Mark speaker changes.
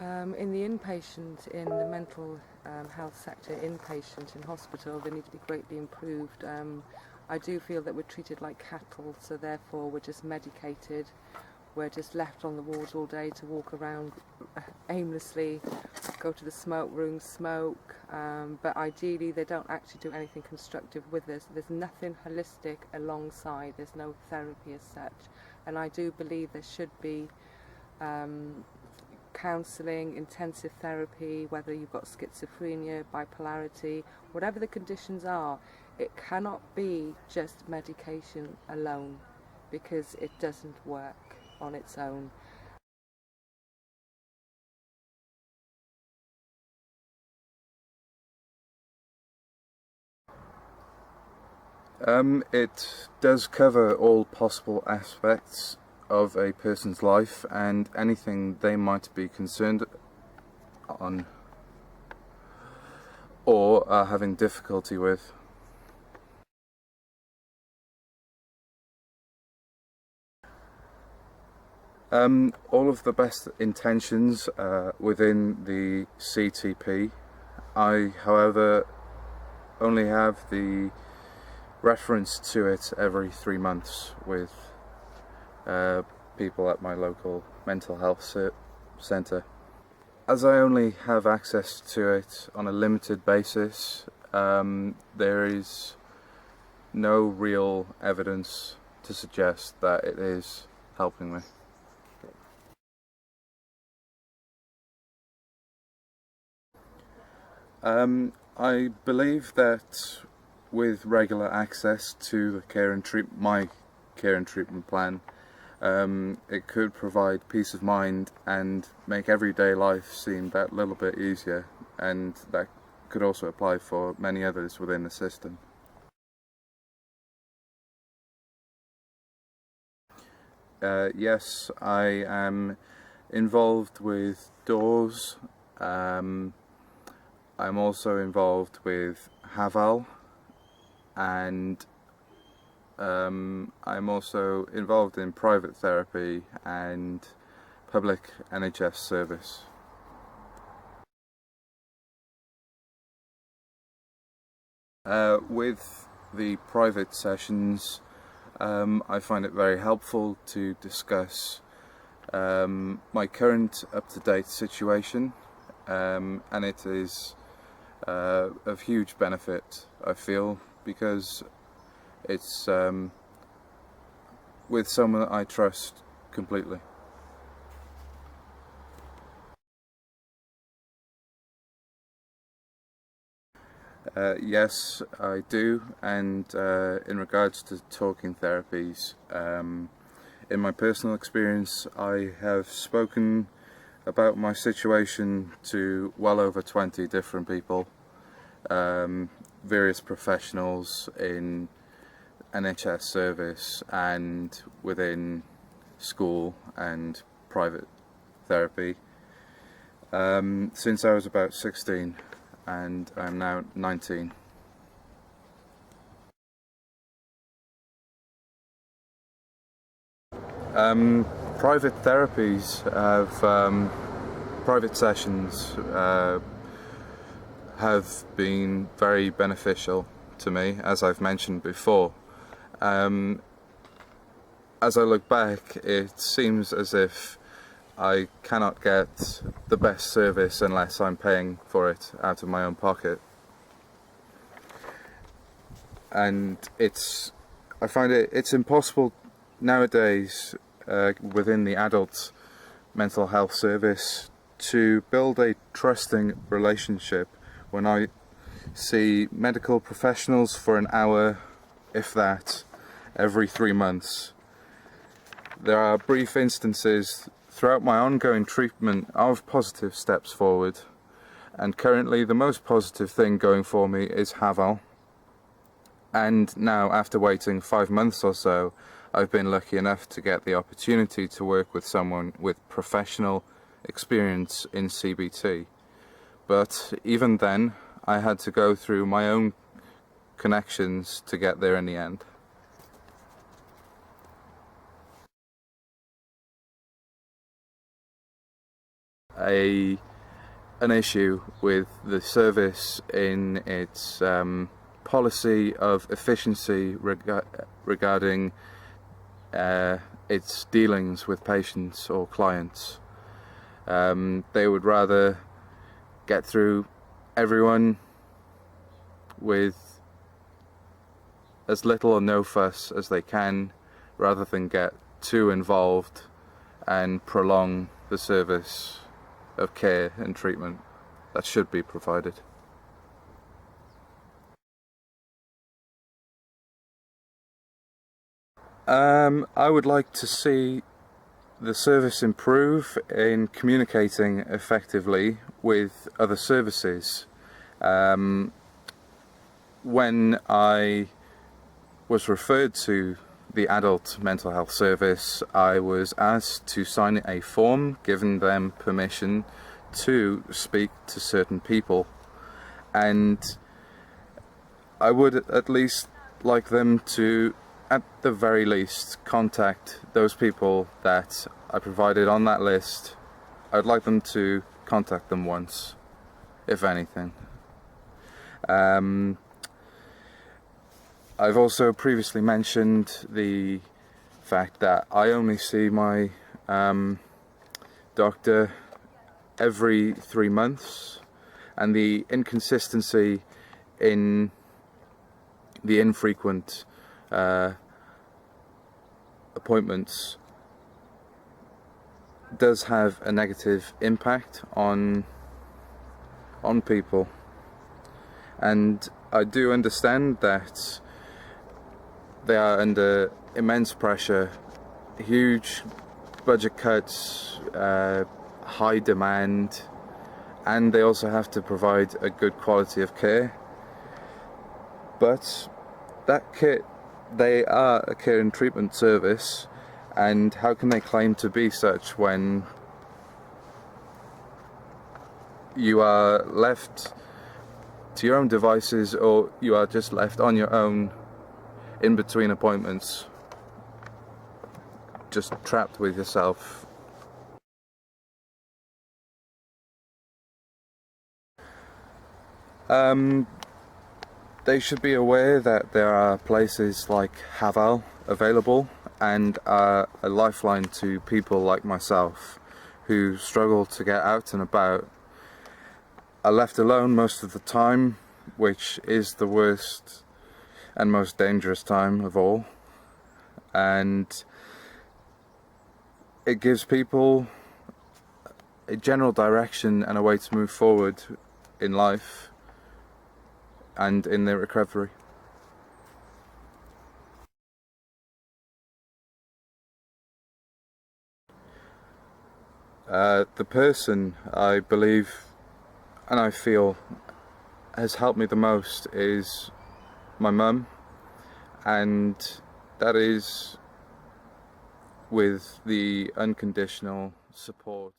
Speaker 1: In the inpatient, in the mental health sector, inpatient in hospital, they need to be greatly improved. I do feel that we're treated like cattle, so therefore we're just medicated. We're just left on the wards all day to walk around aimlessly, go to the smoke room, smoke, but ideally they don't actually do anything constructive with us. There's nothing holistic alongside, there's no therapy as such, and I do believe there should be counselling, intensive therapy, whether you've got schizophrenia, bipolarity, whatever the conditions are. It cannot be just medication alone, because it doesn't work on its own.
Speaker 2: It does cover all possible aspects of a person's life and anything they might be concerned on or are having difficulty with. All of the best intentions within the CTP. I, however, only have the reference to it every 3 months with people at my local mental health centre. As I only have access to it on a limited basis, there is no real evidence to suggest that it is helping me. I believe that with regular access to the my care and treatment plan, it could provide peace of mind and make everyday life seem that little bit easier, and that could also apply for many others within the system. Yes, I am involved with doors. I'm also involved with Hafal, and I'm also involved in private therapy and public NHS service. With the private sessions, I find it very helpful to discuss my current up-to-date situation, and it is of huge benefit, I feel, because it's with someone that I trust completely. Yes, I do, and in regards to talking therapies, in my personal experience, I have spoken about my situation to well over 20 different people, various professionals in NHS service and within school and private therapy, since I was about 16, and I'm now 19. Private therapies private sessions have been very beneficial to me, as I've mentioned before. As I look back, it seems as if I cannot get the best service unless I'm paying for it out of my own pocket. And I find it's impossible nowadays within the adult mental health service to build a trusting relationship when I see medical professionals for an hour, if that, every 3 months. There are brief instances throughout my ongoing treatment of positive steps forward, and currently the most positive thing going for me is Hafal. And now, after waiting 5 months or so, I've been lucky enough to get the opportunity to work with someone with professional experience in CBT. But even then, I had to go through my own connections to get there in the end. an issue with the service in its policy of efficiency regarding its dealings with patients or clients. They would rather get through everyone with as little or no fuss as they can, rather than get too involved and prolong the service of care and treatment that should be provided. I would like to see the service improve in communicating effectively with other services. When I was referred to the adult mental health service, I was asked to sign a form giving them permission to speak to certain people, and I would at least like them to, at the very least, contact those people that I provided on that list. I'd like them to contact them once, if anything. I've also previously mentioned the fact that I only see my doctor every 3 months, and the inconsistency in the infrequent appointments does have a negative impact on people, and I do understand that they are under immense pressure, huge budget cuts, high demand, and they also have to provide a good quality of care. But they are a care and treatment service, and how can they claim to be such when you are left to your own devices, or you are just left on your own in between appointments, just trapped with yourself? They should be aware that there are places like Hafal available, and are a lifeline to people like myself who struggle to get out and about, are left alone most of the time, which is the worst and most dangerous time of all, and it gives people a general direction and a way to move forward in life and in their recovery. The person I believe and I feel has helped me the most is my mum, and that is with the unconditional support